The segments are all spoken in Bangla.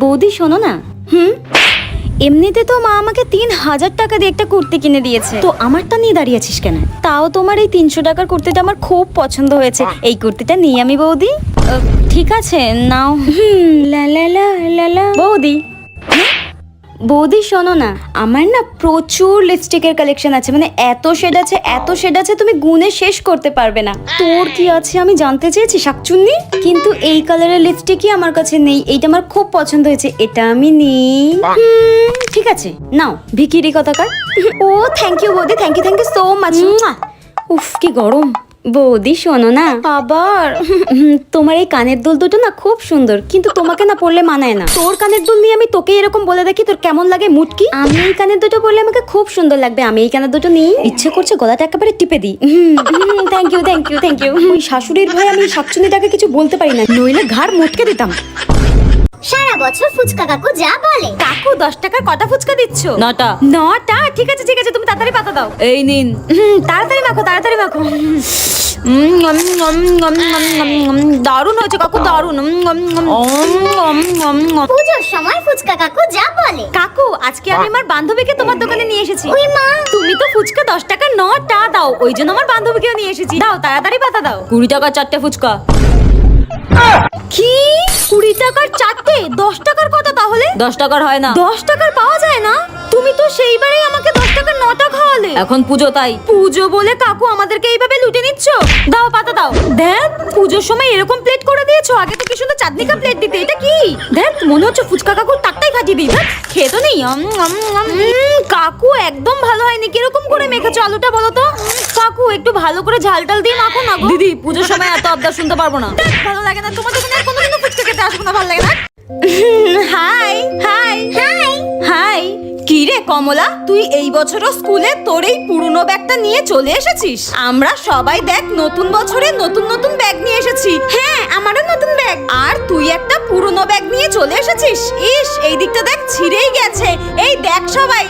বৌদি শোনো না। এমনিতে তো মা আমাকে 3000 টাকা দিয়ে একটা কুর্তি কিনে দিয়েছে, তো আমারটা নিয়ে দাঁড়িয়েছিস কেন? তাও তোমার এই 300 টাকার কুর্তিটা আমার খুব পছন্দ হয়েছে, এই কুর্তিটা নিয়ে আমি বৌদি। ঠিক আছে নাও। লা লা লা লা লা। বৌদি বৌদি শোনো না, আমার না প্রচুর লিপস্টিকের কালেকশন আছে, মানে এত শেড আছে এত শেড আছে তুমি গুনে শেষ করতে পারবে না। তোর কি আছে আমি জানতে চেয়েছি শাকচুন্নি, কিন্তু এই কালারের লিপস্টিকই আমার কাছে নেই। এইটা আমার খুব পছন্দ হয়েছে, এটা আমি নেই। ঠিক আছে নাও ভিকিরি কথাকার। ও থ্যাংক ইউ বৌদি, থ্যাংক ইউ সো মাচ। উফ কি গরম। বৌদি শোনো না, আবার তোমার এই কানের দুল দুটো না খুব সুন্দর, কিন্তু তোমাকে না পরলে মানায় না। তোর কানের দুল নিয়ে আমি তোকে এরকম বলে দেখি তোর কেমন লাগে মুটকি। আমি এই কানের দুটো পরলে আমাকে খুব সুন্দর লাগবে, আমি এই কানের দুটো নিয়ে ইচ্ছে করছে গলাটা একেবারে টিপে দিই। Thank you thank you thank you. ওই শাশুড়ির ভয়ে আমি শাকচুনিটাকে কিছু বলতে পারি না, নইলে ঘাড় মুটকে দিতাম। সারা বছর ফুচকা কাকু যা বলে। কাকু 10 টাকার কটা ফুচকা দিচ্ছ? 9টা। 9টা? ঠিক আছে ঠিক আছে, তুমি তাড়াতাড়ি পাতা দাও। এই নিন। তাড়াতাড়ি মাখো তাড়াতাড়ি মাখো। দারুণ হয়েছে কাকু, দারুণ। পুজোর সময় ফুচকা কাকু যা বলে। কাকু আজকে আমি আমার বান্ধবীকে তোমার দোকানে নিয়ে এসেছি। ওই মা, তুমি তো ফুচকা 10 টাকার 9টা দাও, ওই জন্য আমার বান্ধবীকেও নিয়ে এসেছি। দাও তাড়াতাড়ি পাতা দাও। 20 টাকার 4টে ফুচকা। কি 20 টাকার 4টে? 10 টাকার কত তাহলে? 10 টাকার হয় না। 10 টাকার পাওয়া যায় না? তুমি তো সেইবারেই আমাকে 10 টাকার 9টা খাওয়ালে। এখন পুজো তাই পুজো বলে কাকু আমাদেরকে এইভাবে লুটে নিচ্ছ। দাও পাতা দাও। দেখ পুজোর সময় এরকম প্লেট করে দিয়েছো, আগে তো কি সুন্দর চাঁদনিকা প্লেট দিতে। এটা কি? দেখ মনে হচ্ছে ফুচকা কাকুর টাকটাই ফাটিয়ে দিই। খেয়ে তো নেই। কাকু একদম ভালো হয়নি, কিরকম করে মেখেছো আলুটা বলো তো? কাকু একটু ভালো করে ঝাল টাল দিয়ে মাখো না গো। দিদি পুজোর সময় এত আবদার শুনতে পারবো না, ভালো লাগে না। তোমার দোকানে আর কোনোদিনও ফুচকা খেতে আসবো না, ভালো লাগে না। High high high high. কি রে কমলা, তুই এই বছরও স্কুলে তোর এই পুরনো ব্যাগটা নিয়ে চলে এসেছিস? আমরা সবাই দেখ নতুন বছরে নতুন নতুন ব্যাগ নিয়ে এসেছি। হ্যাঁ আমারও নতুন ব্যাগ, আর তুই একটা পুরনো ব্যাগ নিয়ে চলে এসেছিস। ইস এই দিকটা দেখ ছিঁড়েই গেছে। এই দেখ সবাই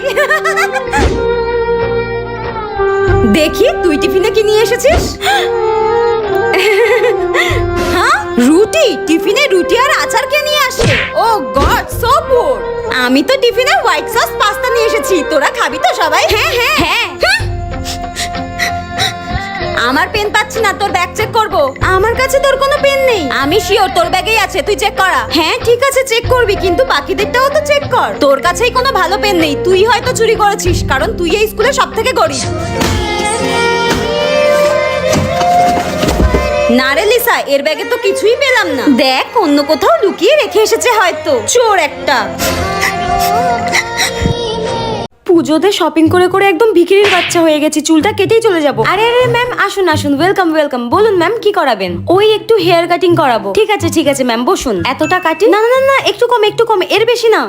দেখি তুই টিফিনে কি নিয়ে এসেছিস। হ্যাঁ রুটি? টিফিনে রুটি আর আচার কে নিয়ে আসে? ও গড সো পুয়ার। আমি তো টিফিনে হোয়াইট সস পাস্তা নিয়ে এসেছি, তোরা খাবি তো সবাই? হ্যাঁ হ্যাঁ হ্যাঁ। আমার পেন পাচ্ছি না, তোর ব্যাগ চেক করব। আমার কাছে তোর কোনো পেন নেই। আমি শিওর তোর ব্যাগেই আছে, তুই চেক করা। হ্যাঁ ঠিক আছে চেক করবি, কিন্তু বাকিদেরটাও তো চেক কর। তোর কাছেই কোনো ভালো পেন নেই, তুই হয়তো চুরি করেছিস, কারণ তুই এই স্কুলে সবথেকে গরিব। না রে লিসা, এর ব্যাগে তো কিছুই পেলাম না। দেখ অন্য কোথাও লুকিয়ে রেখে এসেছে হয়তো, চোর একটা। পুজোতে শপিং করে করে একদম ভিখিরির বাচ্চা হয়ে গেছি, চুলটা কেটেই চলে যাব। আরে আরে ম্যাম আসুন আসুন, ওয়েলকাম ওয়েলকাম। বলুন ম্যাম কি করাবেন? ওই একটু হেয়ার কাটিং করাবো। ঠিক আছে ম্যাম বসুন। এতটা কাটি? না না না একটু কম, এর বেশি না।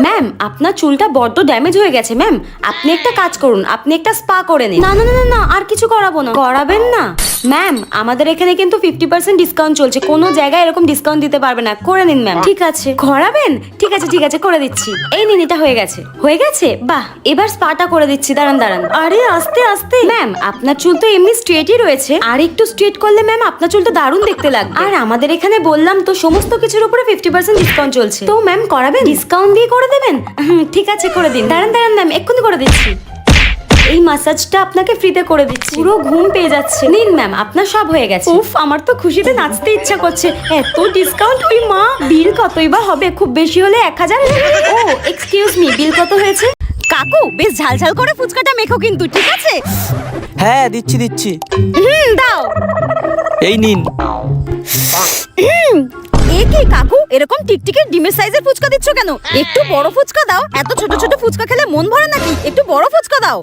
ম্যাম আপনার চুলটা বড্ড ড্যামেজ হয়ে গেছে ম্যাম, আপনি একটা কাজ করুন, আপনি একটা স্পা করে নিন। না না না না আর কিছু করাবো না। করাবেন না? ম্যাম আমাদের এখানে কিন্তু 50% ডিসকাউন্ট চলছে, কোনো জায়গায় এরকম ডিসকাউন্ট দিতে পারবে না। করে নিন ম্যাম। ঠিক আছে করাবেন? ঠিক আছে করে দিচ্ছি। এই নিন এটা হয়ে গেছে। বাহ এবার স্পাটা করে দিচ্ছি, দাঁড়ান। আরে আস্তে আস্তে। ম্যাম আপনার চুল তো এমনি স্ট্রেটই রয়েছে, আর একটু স্ট্রেট করলে ম্যাম আপনার চুলটা দারুণ দেখতে লাগবে। আর আমাদের এখানে বললাম তো সমস্ত কিছুর উপরে 50% ডিসকাউন্ট চলছে, তো ম্যাম করাবেন? ডিসকাউন্ট দিয়ে করে দেবেন? ঠিক আছে করে দিন। দাঁড়ান ম্যাম এক্ষুনি করে দিচ্ছি। এই মাসাজটা আপনাকে ফ্রিতে করে দিচ্ছি, পুরো ঘুম পেয়ে যাচ্ছে। নিন ম্যাম আপনার সব হয়ে গেছে। উফ আমার তো খুশিতে নাচতে ইচ্ছা করছে, এত ডিসকাউন্ট। ওই মা বিল কতই বা হবে? খুব বেশি হলে 1000। ও এক্সকিউজ মি, বিল কত হয়েছে? কাকু বেশ ঝালঝাল করে ফুচকাটা মেখো কিন্তু, ঠিক আছে? হ্যাঁ দিচ্ছি। দাও। এই নিন। এ কি কাকু এরকম টিকটিকি ডিমের সাইজের ফুচকা দিচ্ছ কেন? একটু বড় ফুচকা দাও, এত ছোট ছোট ফুচকা খেলে মন ভরে নাকি? একটু বড় ফুচকা দাও।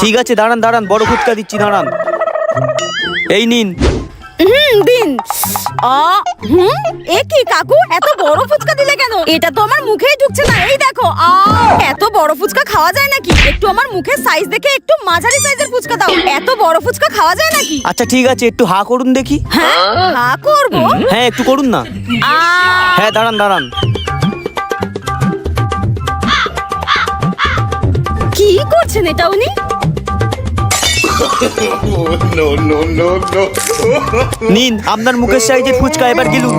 ঠিক আছে দাঁড়ান, বড় ফুচকা দিচ্ছি, দাঁড়ান। এই নিন। দিন। এ কি কাকু এত বড় ফুচকা দিলে কেন? এটা তো আমার মুখেই ঢুকছে না। এই দেখো এত বড় ফুচকা খাওয়া যায় নাকি? একটু আমার মুখের সাইজ দেখে একটু মাঝারি সাইজের ফুচকা দাও। এত বড় ফুচকা খাওয়া যায় নাকি? আচ্ছা ঠিক আছে, একটু হা করুন দেখি। হা করবো? হ্যাঁ একটু করুন না। হ্যাঁ দাঁড়ান। কি করছেন এটা উনি? নিন আপনার মুখের সাইজের ফুচকা, এবার গেলুন।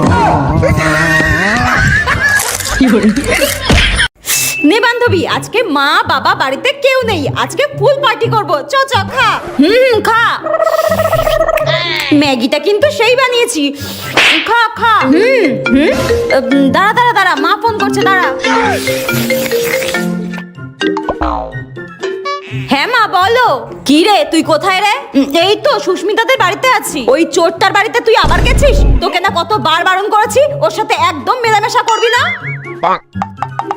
নে বান্ধবী, আজকে মা বাবা বাড়িতে কেউ নেই, আজকে ফুল পার্টি করব। চ চ খা। খা। ম্যাগিটা কিন্তু সেই বানিয়েছি। খা খা। দাঁড়া দাঁড়া দাঁড়া, মা ফোন করছে, দাঁড়া। হ্যাঁ মা বলো। কি রে, তুই কোথায় রে? এই তো সুস্মিতাদের বাড়িতে আছি। ওই চোরটার বাড়িতে তুই আবার গেছিস? তোকে না কতবার বারণ করেছি ওর সাথে একদম মেলামেশা করবি না।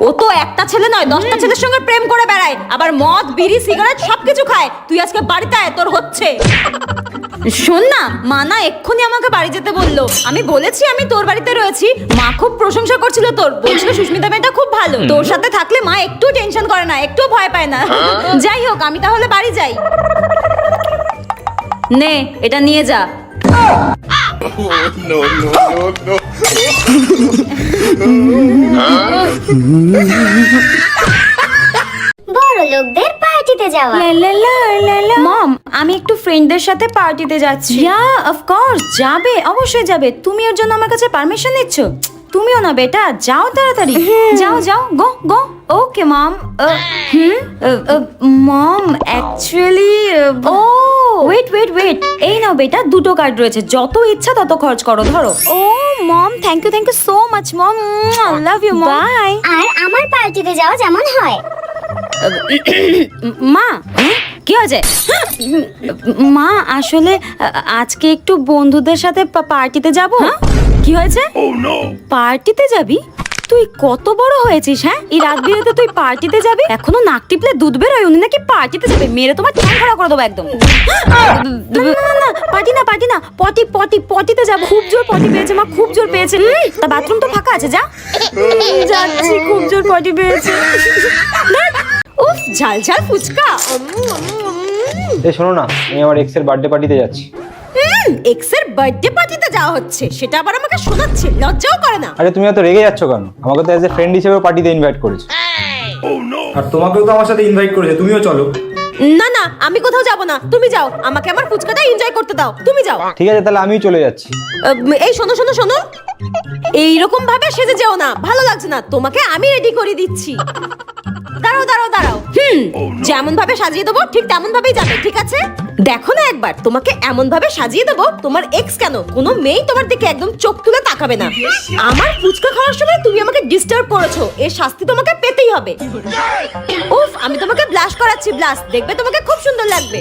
ও তো একটা ছেলে নয়, 10টা ছেলের সঙ্গে প্রেম করে বেড়ায়, আবার মদ বিড়ি সিগারেট সবকিছু খায়। তুই আজকে বাড়িতে আয়, তোর হচ্ছে। শোন না, মা না এক্ষুনি আমাকে বাড়ি যেতে বললো। আমি বলেছি আমি তোর বাড়িতে রয়েছি। মা খুব প্রশংসা করছিল তোর, বলছিল সুস্মিতা মেয়েটা খুব ভালো। তোর সাথে থাকলে মা একটু টেনশন করে না, একটু ভয় পায় না। যাই হোক, আমি তাহলে বাড়ি যাই। নে এটা নিয়ে যা। বড় লোকদের পার্টিতে যাওয়া। মম, আমি একটু ফ্রেন্ডদের সাথে পার্টিতে যাচ্ছি। ইয়া অফ কোর্স, যাবে, অবশ্যই যাবে। তুমি এর জন্য আমার কাছে পারমিশন নিচ্ছ? তুমিও না বেটা, যাও তাড়াতাড়ি। যাও যাও, গো গো। ওকে মম। মম অ্যাকচুয়ালি ও ওয়েট ওয়েট ওয়েট, এই নাও বেটা, 2টো কার্ড রয়েছে, যত ইচ্ছা তত খরচ করো, ধরো। Oh mom, thank you so much mom, I love you mom. Bye. আর আমার পার্টিতে যাওয়া যেমন হয়। মা, কি হয়েছে? মা আসলে আজকে একটু বন্ধুদের সাথে পার্টিতে যাব। কি হয়েছে? পার্টিতে যাবি? তুই কত বড় হয়েছিস? হ্যাঁ, এই রাত বিরেতে তুই পার্টিতে যাবি? এখনো নাক টিপলে দুধ বেরোয়, উনি নাকি পার্টিতে যাবে? মেরে তোমার ঠ্যাং খাড়া করে দেবো একদম। না পার্টি না, পার্টি না, পটি পটি পটিতে যাবো। খুব জোর পটি পেয়েছে মা, খুব জোর পেয়েছে। তা বাথরুম তো ফাঁকা আছে, যা। যাচ্ছি, খুব জোর পটি পেয়েছে। উফ, ঝাল ঝাল ফুচকা। এই শোনো না, আমি আমার এক্স এর বার্থডে পার্টিতে যাচ্ছি। এক্স এর বার্থডে পার্টিতে যাওয়া হচ্ছে, সেটা আবার আমাকে শোনাচ্ছে, লজ্জাও করে না। আরে তুমি এত রেগে যাচ্ছ কেন? আমাকে তো অ্যাজ এ ফ্রেন্ড হিসেবে পার্টিতে ইনভাইট করেছে। আর তোমাকেও তো আমার সাথে ইনভাইট করেছে, তুমিও চলো। না না, আমি কোথাও যাব না, তুমি যাও। আমাকে আমার ফুচকাটা এনজয় করতে দাও, তুমি যাও। ঠিক আছে, তাহলে আমিও চলে যাচ্ছি। এই শোনো শোনো শোনো, এইরকম ভাবে সেজে যেও না, ভালো লাগছে না। তোমাকে আমি রেডি করে দিচ্ছি। দাঁড়াও দাঁড়াও দাঁড়াও। যেমন ভাবে সাজিয়ে দেবো ঠিক তেমন ভাবেই যাবে, ঠিক আছে? দেখো না একবার, তোমাকে এমন ভাবে সাজিয়ে দেবো, তোমার এক্স কেন কোনো মেয়ে তোমার দিকে একদম চোখ তুলে তাকাবে না। আমার ফুচকা খাওয়ার সময় তুমি আমাকে ডিস্টার্ব করেছো, এর শাস্তি তোমাকে পেতেই হবে। উফ, আমি তোমাকে ব্লাশ করাচ্ছি, ব্লাশ, দেখবে তোমাকে খুব সুন্দর লাগবে।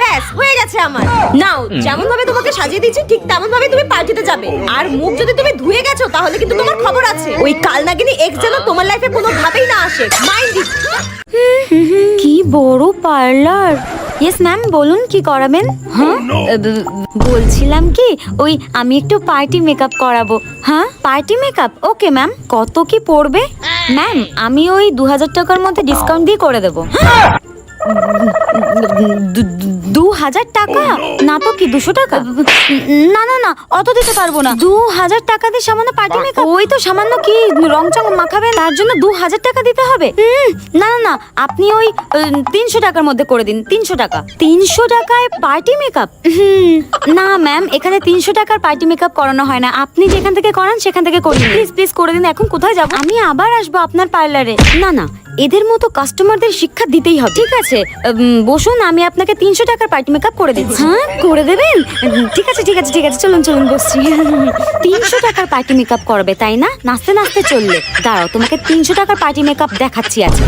ব্যাস হয়ে গেছে আমার। নাও, যেমন ভাবে তোমাকে সাজিয়ে দিয়েছি ঠিক তেমন ভাবে তুমি পার্টিতে যাবে। আর মুখ যদি তুমি ধুয়ে গেছো তাহলে কিন্তু তোমার খবর আছে। ওই কালনাগিনী এক্স যেন তোমার লাইফে কোনো ভাবেই না আসে, মাইন্ড ইট। কি বড় পার্লার। ইয়েস ম্যাম, বলুন কি করাবেন? হ্যাঁ, বলছিলাম কি, ওই আমি একটু পার্টি মেকআপ করাবো। হ্যাঁ, পার্টি মেকআপ, ওকে ম্যাম। কত কি পড়বে? ম্যাম, আমি ওই 2000 টাকার মধ্যে ডিসকাউন্ট দিয়ে করে দেবো। 2000 টাকা? না তো কি 200 টাকা? না না না, অত দিতে পারবো না। 2000 টাকা দিয়ে সামান্য পার্টি মেকআপ? ওই তো সামান্য কি রং চং মাখাবেন, তার জন্য 2000 টাকা দিতে হবে? না না না, আপনি ওই 300 টাকার মধ্যে করে দিন। 300 টাকা? 300 টাকায় পার্টি মেকআপ? না ম্যাম, এখানে 300 টাকার পার্টি মেকআপ করানো হয় না। আপনি যেখান থেকে করান সেখান থেকে করুন, প্লিজ প্লিজ করে দিন। এখন কোথায় যাব? আমি আবার আসবো আপনার পার্লারে। না না, এদের মতো কাস্টমারদের শিক্ষা দিতেই হবে। ঠিক আছে, বসুন, আমি আপনাকে 300 টাকার পার্টি মেকআপ করে দিচ্ছি। হ্যাঁ, করে দেবেন? ঠিক আছে ঠিক আছে ঠিক আছে, চলুন চলুন, বসছি। 300 টাকার পার্টি মেকআপ করবে তাই না? নাচতে নাচতে চললে। দাঁড়াও, তোমাকে 300 টাকার পার্টি মেকআপ দেখাচ্ছি আজকে।